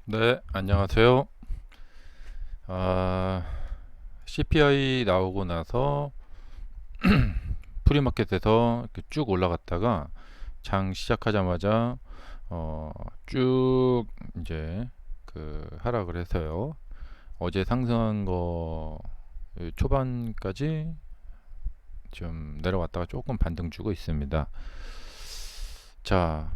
네, 안녕하세요. 아, CPI 나오고 나서 프리마켓에서 이렇게 쭉 올라갔다가 장 시작하자마자 어, 쭉 이제 그 하락을 해서요. 어제 상승한 거 초반까지 좀 내려왔다가 조금 반등 주고 있습니다. 자,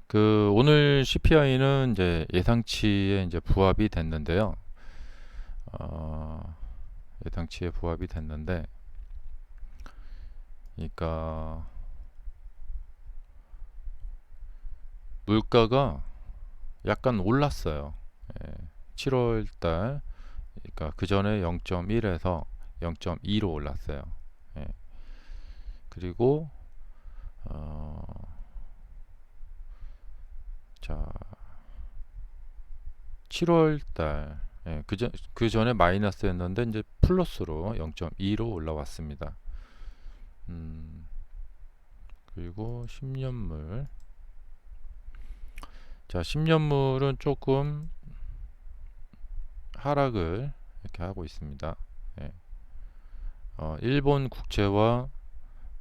그 오늘 CPI는 이제 예상치에 이제 부합이 됐는데요. 어, 예상치에 부합이 됐는데, 그러니까 물가가 약간 올랐어요. 예, 7월 달, 그러니까 그 전에 0.1에서 0.2로 올랐어요. 예, 그리고 어, 자, 7월 달, 그 전에 마이너스였는데 이제 플러스로 0.2로 올라왔습니다. 음, 그리고 10년물. 자, 10년물은 조금 하락을 이렇게 하고 있습니다. 예. 일본 국채와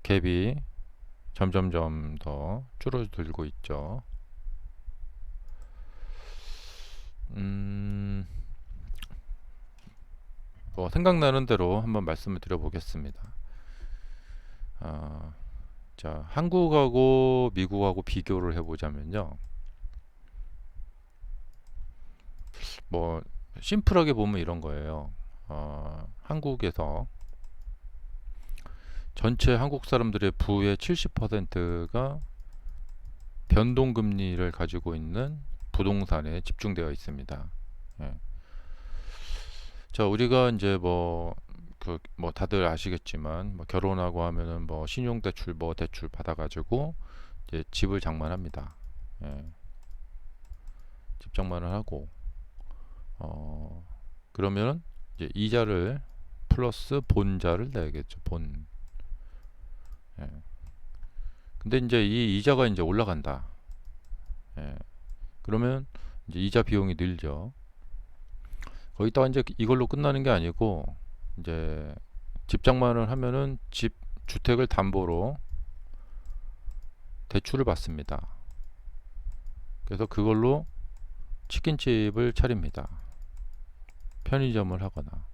갭이 점점점 더 줄어들고 있죠. 음, 뭐 생각나는 대로 한번 말씀을 드려보겠습니다. 아, 자, 한국하고 미국하고 비교를 해보자면요. 뭐 심플하게 보면 이런 거예요. 한국에서 전체 한국 사람들의 부의 70%가 변동금리를 가지고 있는 부동산에 집중되어 있습니다. 예. 자, 우리가 이제 뭐 다들 아시겠지만 뭐 결혼하고 하면은 뭐 신용대출 뭐 대출 받아가지고 이제 집을 장만합니다. 예, 집 장만을 하고 어 그러면 이제 이자를 플러스 본자를 내겠죠. 본. 예. 근데 이제 이 이자가 이제 올라간다. 예. 그러면 이제 이자 비용이 늘죠. 거기다가 이제 이걸로 끝나는 게 아니고 이제 집 장만을 하면은 집 주택을 담보로 대출을 받습니다. 그래서 그걸로 치킨집을 차립니다. 편의점을 하거나.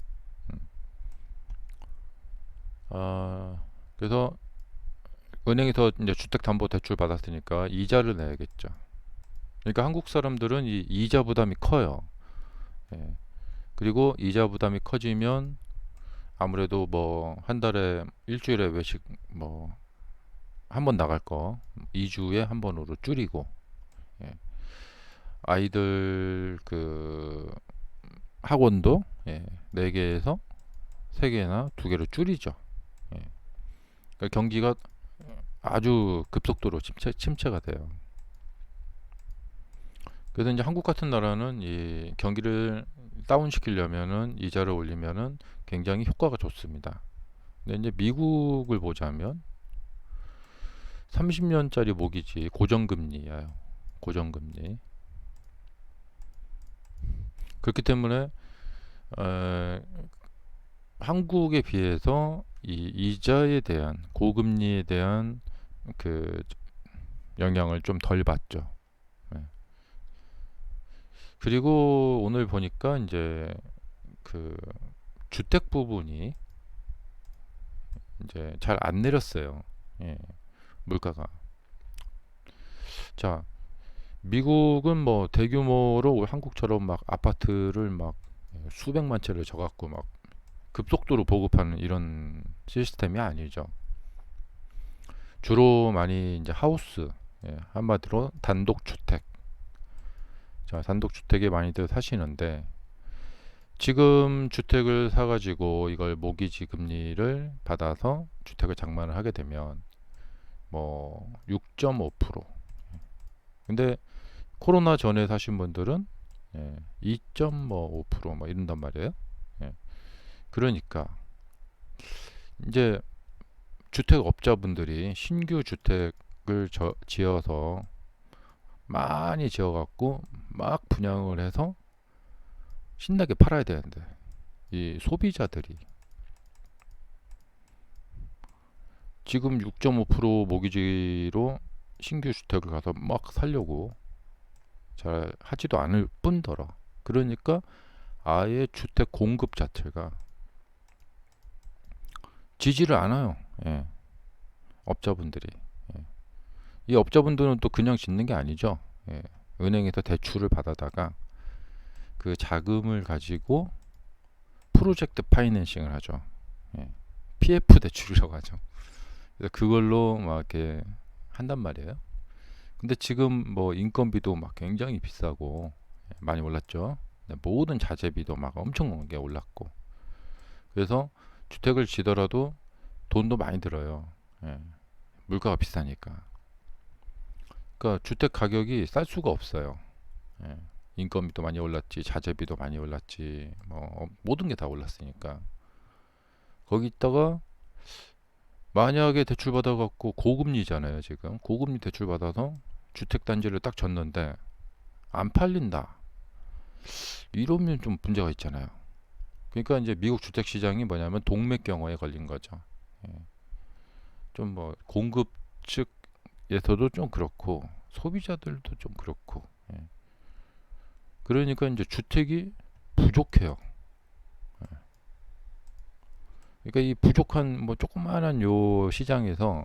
음. 그래서 은행에서 이제 주택담보대출 받았으니까 이자를 내야겠죠. 그러니까 한국 사람들은 이 이자 부담이 커요. 예. 그리고 이자 부담이 커지면 아무래도 뭐 한 달에 일주일에 외식 뭐 한 번 나갈 거 2주에 한 번으로 줄이고, 예. 아이들 그 학원도, 4개에서 3개나 2개로 줄이죠. 예. 그러니까 경기가 아주 급속도로 침체가 돼요. 그래서 이제 한국 같은 나라는 이 경기를 다운시키려면은 이자를 올리면은 굉장히 효과가 좋습니다. 근데 이제 미국을 보자면 30년짜리 모기지 고정금리예요. 고정금리. 그렇기 때문에 어, 한국에 비해서 이 이자에 대한 고금리에 대한 그 영향을 좀 덜 받죠. 예. 그리고 오늘 보니까 이제 그 주택 부분이 이제 잘 안 내렸어요. 예, 물가가. 자, 미국은 뭐 대규모로 한국처럼 막 아파트를 막 수백만 채를 져갖고 막 급속도로 보급하는 이런 시스템이 아니죠. 주로 많이 이제 하우스, 한마디로 단독주택. 자, 단독주택에 많이들 사시는데 지금 주택을 사가지고 이걸 모기지 금리를 받아서 주택을 장만을 하게 되면 뭐 6.5%. 근데 코로나 전에 사신 분들은 2.5%뭐 이런단 말이에요. 예. 그러니까 이제 주택업자분들이 신규 주택을 지어서 많이 지어갖고 막 분양을 해서 신나게 팔아야 되는데 이 소비자들이 지금 6.5% 모기지로 신규 주택을 가서 막 살려고 잘 하지도 않을 뿐더러 그러니까 아예 주택 공급 자체가 지지를 않아요. 예, 업자분들이. 예. 이 업자분들은 또 그냥 짓는 게 아니죠. 예, 은행에서 대출을 받아다가 그 자금을 가지고 프로젝트 파이낸싱을 하죠. 예, PF 대출이라고 하죠. 그래서 그걸로 막 이렇게 한단 말이에요. 근데 지금 뭐 인건비도 막 굉장히 비싸고 많이 올랐죠. 네, 모든 자재비도 막 엄청나게 올랐고 그래서 주택을 지더라도 돈도 많이 들어요. 예, 물가가 비싸니까. 그러니까 주택 가격이 쌀 수가 없어요. 예, 인건비도 많이 올랐지, 자재비도 많이 올랐지, 뭐 모든 게 다 올랐으니까. 거기다가 만약에 대출 받아갖고 고금리잖아요. 지금 고금리 대출 받아서 주택 단지를 딱 졌는데 안 팔린다. 이러면 좀 문제가 있잖아요. 그러니까 이제 미국 주택 시장이 뭐냐면 동맥경화에 걸린 거죠. 예. 좀 뭐 공급 측에서도 좀 그렇고 소비자들도 좀 그렇고. 예. 그러니까 이제 주택이 부족해요. 그러니까 이 부족한 뭐 조그마한 요 시장에서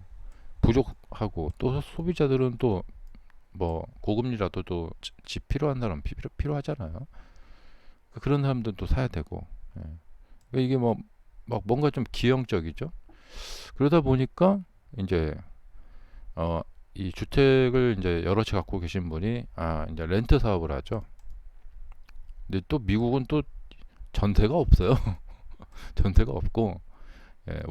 부족하고 또 소비자들은 또 뭐 고금리라도 또 집 필요한 사람 필요하잖아요. 그런 사람들도 사야 되고. 예. 그러니까 이게 뭐 막 뭔가 좀 기형적이죠. 그러다 보니까 이제 이 주택을 이제 여러 채 갖고 계신 분이 이제 렌트 사업을 하죠. 근데 또 미국은 또 전세가 없어요. 전세가 없고 예,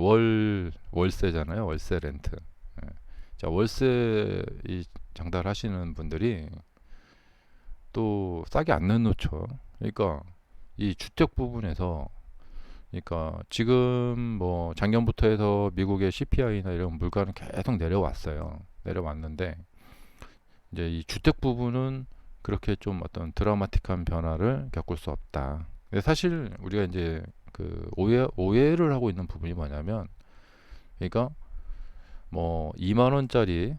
월세잖아요. 월세 렌트. 예. 자, 월세 이 장달하시는 분들이 또 싸게 안 내놓죠. 그러니까 이 주택 부분에서 그러니까 지금 뭐 작년부터 해서 미국의 CPI나 이런 물가는 계속 내려왔어요. 내려왔는데 이제 이 주택 부분은 그렇게 좀 어떤 드라마틱한 변화를 겪을 수 없다. 근데 사실 우리가 이제 그 오해를 하고 있는 부분이 뭐냐면 그러니까 뭐 2만 원짜리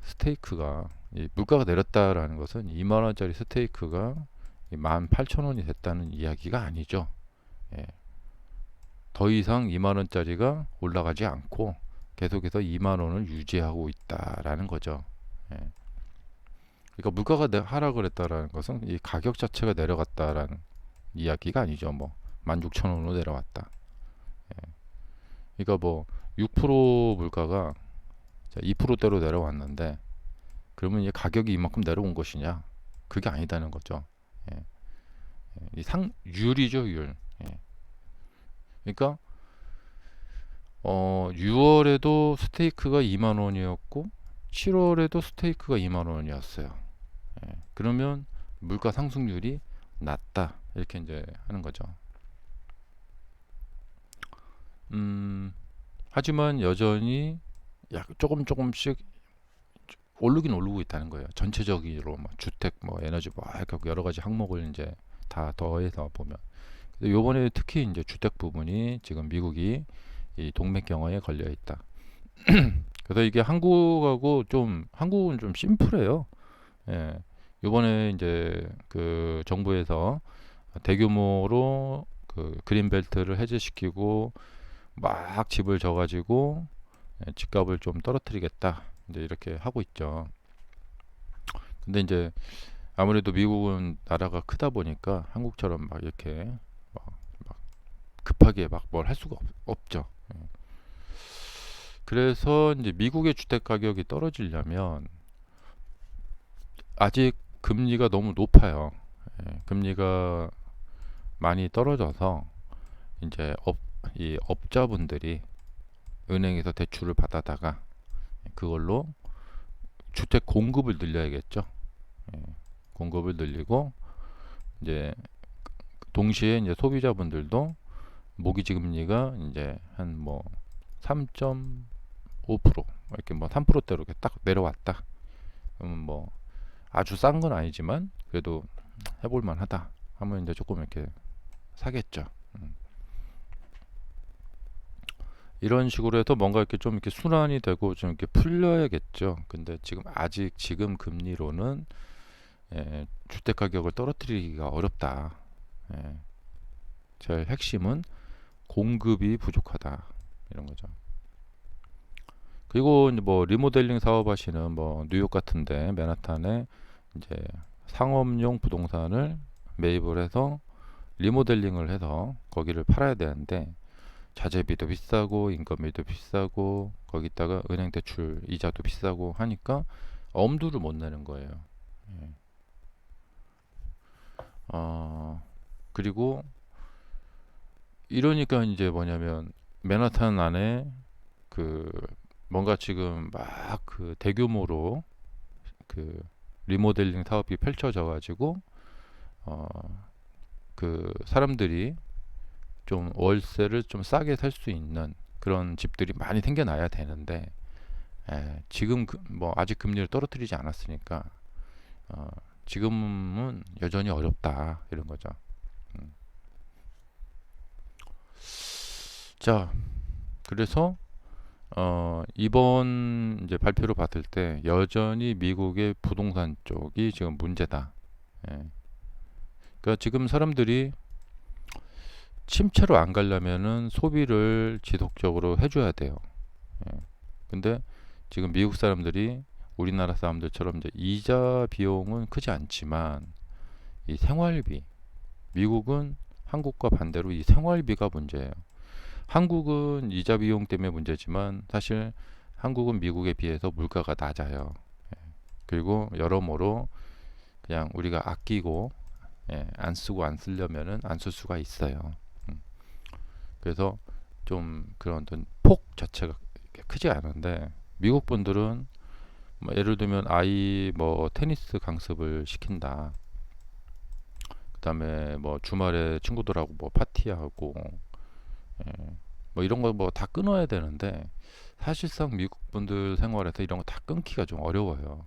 스테이크가 이 물가가 내렸다라는 것은 2만 원짜리 스테이크가 18,000원이 됐다는 이야기가 아니죠. 예. 더 이상 2만 원짜리가 올라가지 않고 계속해서 2만 원을 유지하고 있다라는 거죠. 예. 그러니까 물가가 하락을 했다라는 것은 이 가격 자체가 내려갔다라는 이야기가 아니죠. 뭐 16,000원으로 내려왔다. 예. 그러니까 뭐 6% 물가가 2%대로 내려왔는데 그러면 이 가격이 이만큼 내려온 것이냐? 그게 아니다는 거죠. 예. 이 율이죠, 율. 예. 그러니까 6월에도 스테이크가 2만 원이었고 7월에도 스테이크가 2만 원이었어요. 예. 그러면 물가 상승률이 낮다. 이렇게 이제 하는 거죠. 하지만 여전히 조금씩 오르긴 오르고 있다는 거예요. 전체적으로 뭐 주택, 뭐 에너지, 뭐 여러 가지 항목을 이제 다 더해서 보면. 요번에 특히 이제 주택 부분이 지금 미국이 이 동맥경화에 걸려 있다. 그래서 이게 한국은 좀 심플해요. 예. 요번에 이제 그 정부에서 대규모로 그 그린벨트를 해제시키고 막 집을 져가지고 집값을 좀 떨어뜨리겠다. 이제 이렇게 하고 있죠. 근데 이제 아무래도 미국은 나라가 크다 보니까 한국처럼 막 이렇게 막 급하게 막 뭘 할 수가 없죠. 그래서 이제 미국의 주택 가격이 떨어지려면 아직 금리가 너무 높아요. 금리가 많이 떨어져서 이제 이 업자분들이 은행에서 대출을 받아다가 그걸로 주택 공급을 늘려야겠죠. 공급을 늘리고 이제 동시에 이제 소비자분들도 모기지 금리가 이제 한 뭐 3.5% 이렇게 뭐 3%대로 이렇게 딱 내려왔다. 그러면 뭐 아주 싼 건 아니지만 그래도 해볼 만하다 하면 이제 조금 이렇게 사겠죠. 이런 식으로 해서 뭔가 이렇게 좀 이렇게 순환이 되고 좀 이렇게 풀려야겠죠. 근데 지금 금리로는 주택 가격을 떨어뜨리기가 어렵다. 예, 제일 핵심은 공급이 부족하다 이런 거죠. 그리고 이제 뭐 리모델링 사업하시는 뭐 뉴욕 같은데 맨하탄에 이제 상업용 부동산을 매입을 해서 리모델링을 해서 거기를 팔아야 되는데 자재비도 비싸고 인건비도 비싸고 거기다가 은행 대출 이자도 비싸고 하니까 엄두를 못 내는 거예요. 예. 그리고 이러니까 이제 뭐냐면 맨하탄 안에 그 뭔가 지금 막 그 대규모로 그 리모델링 사업이 펼쳐져 가지고 어 그 사람들이 좀 월세를 좀 싸게 살 수 있는 그런 집들이 많이 생겨나야 되는데 지금 뭐 아직 금리를 떨어뜨리지 않았으니까 어 지금은 여전히 어렵다 이런 거죠. 음. 자, 그래서 이번 이제 발표를 봤을 때 여전히 미국의 부동산 쪽이 지금 문제다. 예. 그러니까 지금 사람들이 침체로 안 가려면은 소비를 지속적으로 해줘야 돼요. 예. 근데 지금 미국 사람들이 우리나라 사람들처럼 이제 이자 비용은 크지 않지만 이 생활비, 미국은 한국과 반대로 이 생활비가 문제예요. 한국은 이자 비용 때문에 문제지만 사실 한국은 미국에 비해서 물가가 낮아요. 그리고 여러모로 그냥 우리가 아끼고 안 쓰고 안 쓰려면은 안 쓸 수가 있어요. 그래서 좀 그런 어떤 폭 자체가 크지 않은데 미국 분들은 뭐 예를 들면 아이 뭐 테니스 강습을 시킨다. 그다음에 뭐 주말에 친구들하고 뭐 파티하고 뭐 이런 거 뭐 다 끊어야 되는데 사실상 미국 분들 생활에서 이런 거 다 끊기가 좀 어려워요.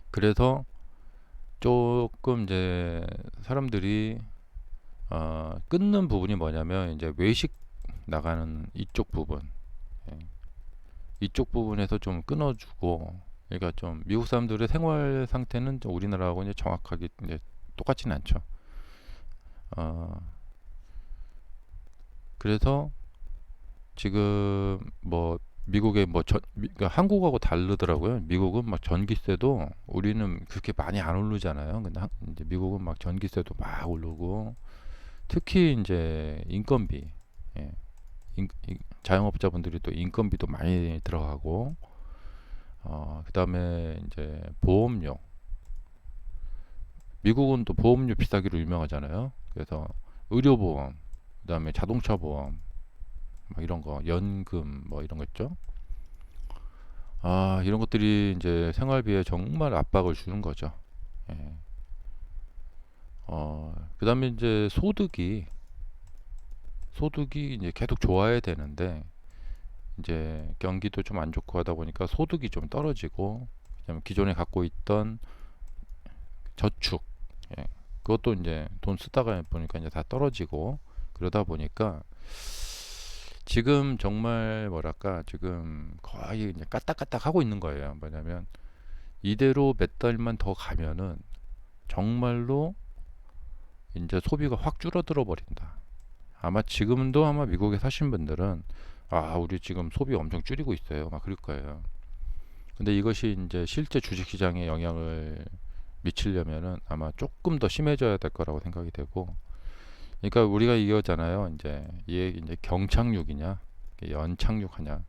그래서 조금 이제 사람들이 끊는 부분이 뭐냐면 이제 외식 나가는 이쪽 부분, 예. 이쪽 부분에서 좀 끊어주고, 그러니까 좀 미국 사람들의 생활 상태는 좀 우리나라하고 이제 정확하게 이제 똑같지는 않죠. 어, 그래서 지금 뭐 미국의 그러니까 한국하고 다르더라고요. 미국은 막 전기세도 우리는 그렇게 많이 안 오르잖아요. 근데 이제 미국은 막 전기세도 막 오르고 특히 이제 인건비, 예. 자영업자분들이 또 인건비도 많이 들어가고 그다음에 이제 보험료. 미국은 또 보험료 비싸기로 유명하잖아요. 그래서 의료보험, 그다음에 자동차 보험, 막 이런 거, 연금 뭐 이런 거 있죠. 이런 것들이 이제 생활비에 정말 압박을 주는 거죠. 예. 그다음에 이제 소득이 이제 계속 좋아야 되는데 이제 경기도 좀 안 좋고 하다 보니까 소득이 좀 떨어지고 그다음에 기존에 갖고 있던 저축, 예. 그것도 이제 돈 쓰다가 보니까 이제 다 떨어지고 그러다 보니까 지금 정말 뭐랄까 지금 거의 이제 까딱까딱 하고 있는 거예요. 뭐냐면 이대로 몇 달만 더 가면은 정말로 이제 소비가 확 줄어들어 버린다. 아마 미국에 사신 분들은 우리 지금 소비 엄청 줄이고 있어요. 막 그럴 거예요. 근데 이것이 이제 실제 주식 시장에 영향을 미치려면은 아마 조금 더 심해져야 될 거라고 생각이 되고, 그러니까 우리가 이거잖아요. 이제 이게 이제 경착륙이냐, 연착륙하냐.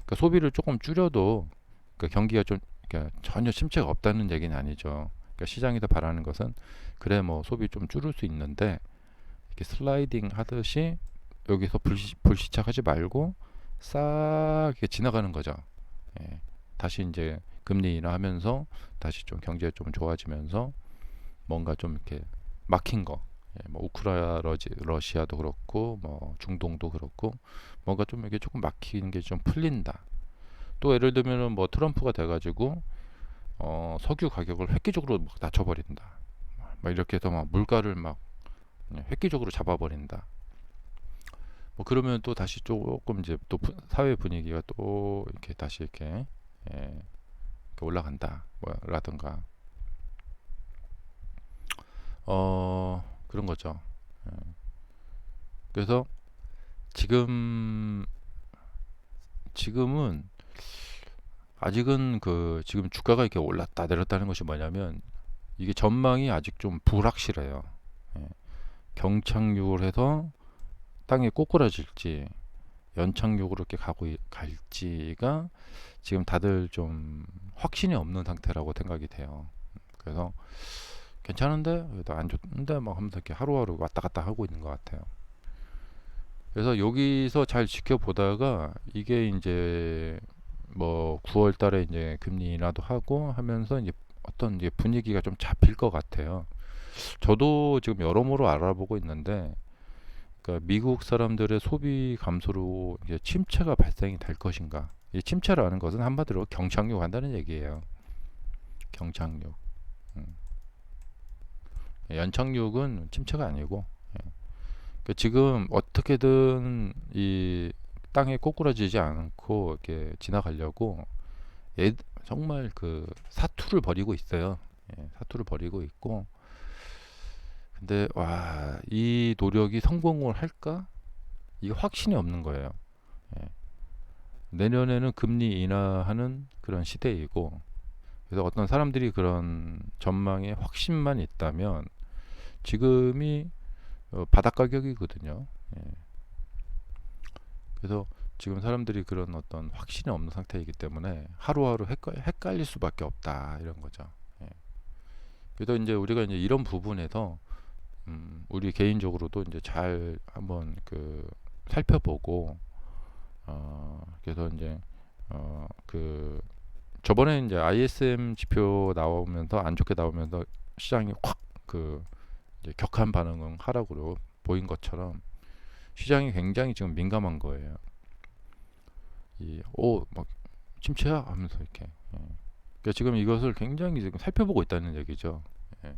그러니까 소비를 조금 줄여도 그러니까 경기가 좀 그러니까 전혀 침체가 없다는 얘기는 아니죠. 그러니까 시장에서 바라는 것은 그래 뭐 소비 좀 줄일 수 있는데 이렇게 슬라이딩 하듯이 여기서 불시착하지 말고 싹 이렇게 지나가는 거죠. 예. 다시 이제 금리 인하하면서 다시 좀 경제가 좀 좋아지면서 뭔가 좀 이렇게 막힌 거, 뭐 러시아도 그렇고 뭐 중동도 그렇고 뭔가 좀 이게 조금 막힌 게 좀 풀린다. 또 예를 들면은 뭐 트럼프가 돼가지고 석유 가격을 획기적으로 막 낮춰버린다. 막 이렇게 해서 막 물가를 막 획기적으로 잡아버린다. 뭐 그러면 또 다시 조금 이제 또 사회 분위기가 또 이렇게 다시 이렇게, 이렇게 올라간다. 뭐라든가 그런 거죠. 예. 그래서 지금은 아직은 지금 주가가 이렇게 올랐다 내렸다는 것이 뭐냐면 이게 전망이 아직 좀 불확실해요. 예. 경착륙을 해서 땅에 꼬꾸라질지 연착륙으로 이렇게 갈지가 지금 다들 좀 확신이 없는 상태라고 생각이 돼요. 그래서 괜찮은데 그래도 안 좋은데 막 하면서 이렇게 하루하루 왔다 갔다 하고 있는 것 같아요. 그래서 여기서 잘 지켜보다가 이게 이제 뭐 9월 달에 이제 금리 인하도 하고 하면서 이제 어떤 이제 분위기가 좀 잡힐 것 같아요. 저도 지금 여러모로 알아보고 있는데, 그러니까 미국 사람들의 소비 감소로 이제 침체가 발생이 될 것인가? 이 침체라는 것은 한마디로 경착륙 한다는 얘기예요. 경착륙. 음. 연착륙은 침체가 아니고, 예. 그러니까 지금 어떻게든 이 땅에 꼬꾸라지지 않고 이렇게 지나가려고 정말 사투를 벌이고 있어요. 예, 사투를 벌이고 있고, 근데 와, 이 노력이 성공을 할까? 이게 확신이 없는 거예요. 예. 내년에는 금리 인하하는 그런 시대이고, 그래서 어떤 사람들이 그런 전망에 확신만 있다면 지금이 바닥 가격이거든요. 예. 그래서 지금 사람들이 그런 어떤 확신이 없는 상태이기 때문에 하루하루 헷갈릴 수밖에 없다 이런 거죠. 예. 그래서 이제 우리가 이제 이런 부분에서 우리 개인적으로도 이제 잘 한번 살펴보고, 그래서 이제 저번에 이제 ISM 지표 나오면서 안 좋게 나오면서 시장이 확 이제 격한 반응을 하라고 보인 것처럼 시장이 굉장히 지금 민감한 거예요. 막 침체야 하면서 이렇게. 예. 그러니까 지금 이것을 굉장히 지금 살펴보고 있다는 얘기죠. 예.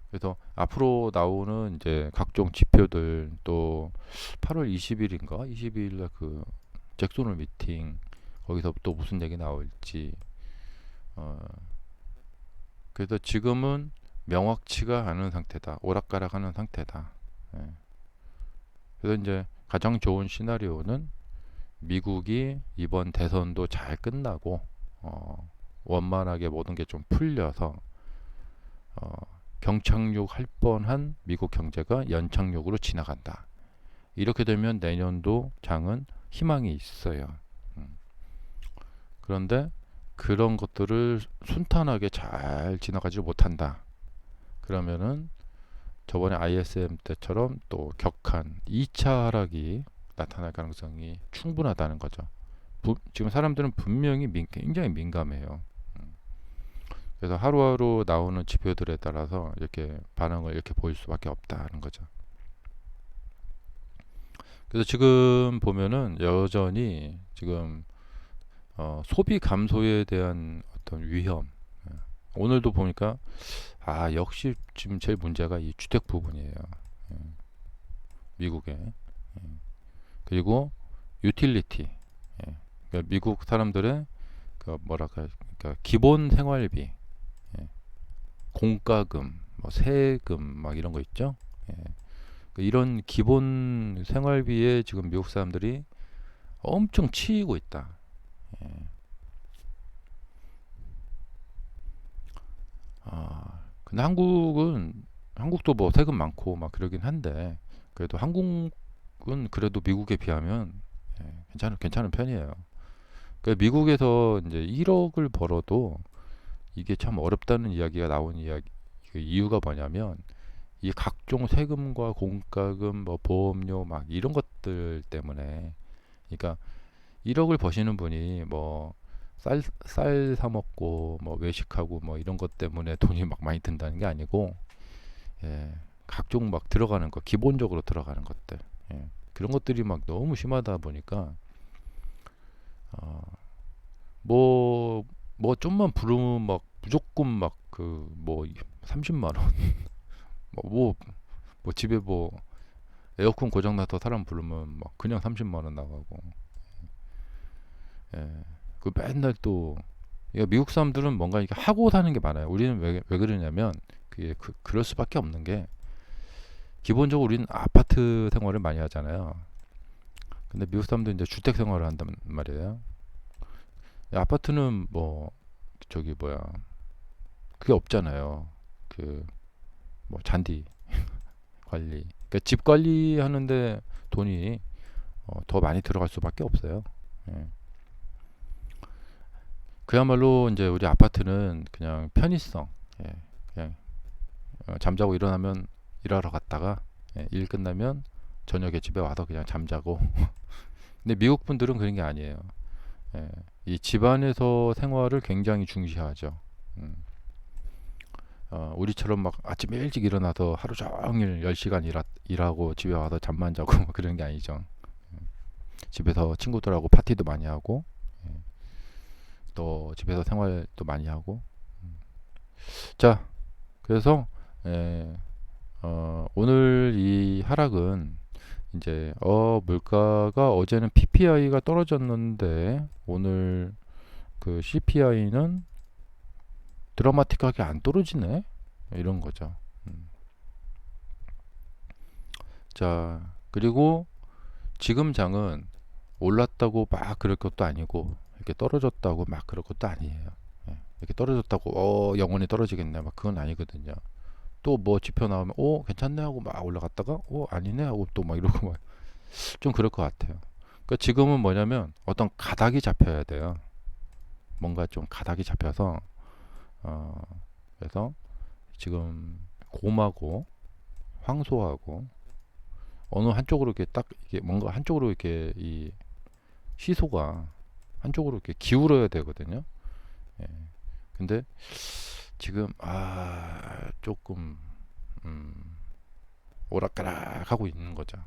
그래서 앞으로 나오는 이제 각종 지표들, 또 8월 20일인가 22일날 잭소홀 미팅, 거기서 또 무슨 얘기 나올지, 그래서 지금은 명확치가 않은 상태다, 오락가락하는 상태다. 예. 그래서 이제 가장 좋은 시나리오는 미국이 이번 대선도 잘 끝나고 원만하게 모든 게 좀 풀려서 경착륙 할 뻔한 미국 경제가 연착륙으로 지나간다. 이렇게 되면 내년도 장은 희망이 있어요. 그런데 그런 것들을 순탄하게 잘 지나가지 못한다. 그러면은 저번에 ISM 때처럼 또 격한 2차 하락이 나타날 가능성이 충분하다는 거죠. 지금 사람들은 분명히 굉장히 민감해요. 그래서 하루하루 나오는 지표들에 따라서 이렇게 반응을 이렇게 보일 수밖에 없다는 거죠. 그래서 지금 보면은 여전히 지금 소비 감소에 대한 어떤 위험, 오늘도 보니까 역시 지금 제일 문제가 이 주택 부분이에요. 미국에. 그리고 유틸리티. 그러니까 미국 사람들의 그러니까 기본 생활비, 공과금, 뭐 세금 막 이런 거 있죠. 이런 기본 생활비에 지금 미국 사람들이 엄청 치이고 있다. 근데 한국도 뭐 세금 많고 막 그러긴 한데, 그래도 한국은 그래도 미국에 비하면 괜찮은 편이에요. 그러니까 미국에서 이제 1억을 벌어도 이게 참 어렵다는 이야기가 나온 그 이유가 뭐냐면, 이 각종 세금과 공과금, 뭐 보험료 막 이런 것들 때문에, 그러니까 1억을 버시는 분이 뭐 쌀 사 먹고 뭐 외식하고 뭐 이런 것 때문에 돈이 막 많이 든다는 게 아니고, 각종 막 들어가는 거, 기본적으로 들어가는 것들, 그런 것들이 막 너무 심하다 보니까 뭐 좀만 부르면 막 무조건 막 그 뭐 30만 원, 뭐, 뭐 집에 뭐 에어컨 고장 나서 사람 부르면 막 그냥 30만 원 나가고, 예, 그 맨날 또 미국 사람들은 뭔가 이게 하고 사는 게 많아요. 우리는 왜 그러냐면 그게 그럴 수밖에 없는 게 기본적으로 우리는 아파트 생활을 많이 하잖아요. 근데 미국 사람들은 이제 주택 생활을 한단 말이에요. 아파트는 뭐 저기 뭐야 그게 없잖아요. 그 뭐 잔디 관리. 그러니까 집 관리하는데 돈이 더 많이 들어갈 수밖에 없어요. 예. 그야말로 이제 우리 아파트는 그냥 편의성. 예. 그냥 잠자고 일어나면 일하러 갔다가 일 끝나면 저녁에 집에 와서 그냥 잠자고. 근데 미국 분들은 그런 게 아니에요. 예. 이 집안에서 생활을 굉장히 중시하죠. 음. 우리처럼 막 아침 일찍 일어나서 하루 종일 10시간 일하고 집에 와서 잠만 자고 뭐 그런 게 아니죠. 집에서 친구들하고 파티도 많이 하고, 예, 또 집에서 생활도 많이 하고. 자, 그래서 예, 오늘 이 하락은 이제 물가가 어제는 PPI가 떨어졌는데 오늘 그 CPI는 드라마틱하게 안 떨어지네, 이런 거죠. 자, 그리고 지금 장은 올랐다고 막 그럴 것도 아니고 이렇게 떨어졌다고 막 그럴 것도 아니에요. 예, 이렇게 떨어졌다고 영원히 떨어지겠네 막 그건 아니거든요. 또 뭐 지표 나오면 괜찮네 하고 막 올라갔다가 아니네 하고 또 막 이러고 막 좀 그럴 것 같아요. 그러니까 지금은 뭐냐면 어떤 가닥이 잡혀야 돼요. 뭔가 좀 가닥이 잡혀서 어 그래서 지금 곰하고 황소하고 어느 한쪽으로 이렇게 딱 이게 뭔가 한쪽으로 이렇게 이 시소가 한쪽으로 이렇게 기울어야 되거든요. 예. 근데 지금 조금 오락가락 하고 있는 거죠.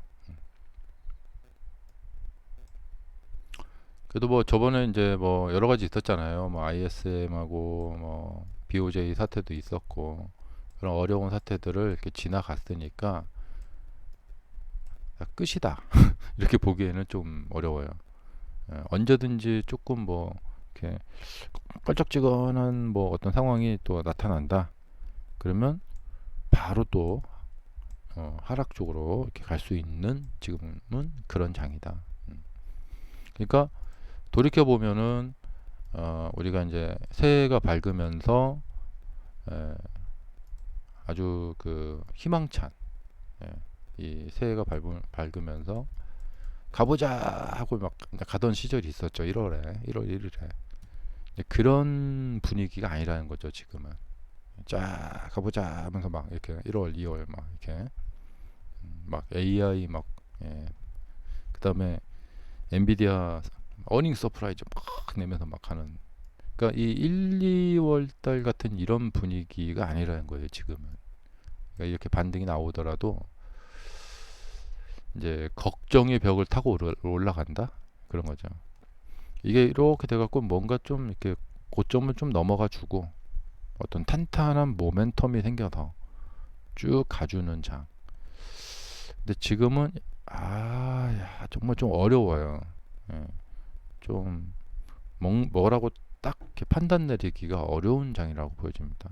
그래도 뭐 저번에 이제 뭐 여러 가지 있었잖아요. 뭐 ISM하고 뭐 BOJ 사태도 있었고 그런 어려운 사태들을 이렇게 지나갔으니까 끝이다 이렇게 보기에는 좀 어려워요. 언제든지 조금 뭐 이렇게 껄쩍지근한 뭐 어떤 상황이 또 나타난다. 그러면 바로 또 하락 쪽으로 이렇게 갈 수 있는 지금은 그런 장이다. 그러니까 돌이켜 보면은 우리가 이제 새해가 밝으면서 에, 아주 그 희망찬 이 새해가 밝으면서 가보자 하고 막 가던 시절이 있었죠. 1월 1일에 그런 분위기가 아니라는 거죠. 지금은 쫙 가보자 하면서 막 이렇게 1월 2월 막 이렇게 막 AI 막 그다음에 엔비디아 어닝 서프라이즈 막 내면서 막 하는, 그러니까 이 1, 2월 달 같은 이런 분위기가 아니라는 거예요, 지금은. 그러니까 이렇게 반등이 나오더라도 이제 걱정의 벽을 타고 올라간다? 그런 거죠. 이게 이렇게 돼갖고 뭔가 좀 이렇게 고점을 좀 넘어가 주고 어떤 탄탄한 모멘텀이 생겨서 쭉 가주는 장. 근데 지금은 정말 좀 어려워요. 예, 좀 뭐라고 딱 이렇게 판단 내리기가 어려운 장이라고 보여집니다.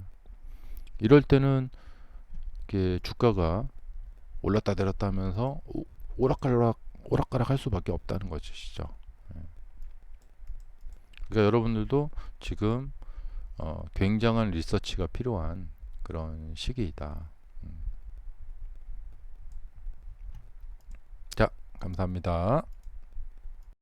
이럴 때는 이렇게 주가가 올랐다 내렸다 하면서 오락가락 할 수밖에 없다는 것이죠. 예. 그러니까 여러분들도 지금 굉장한 리서치가 필요한 그런 시기이다. 자, 감사합니다.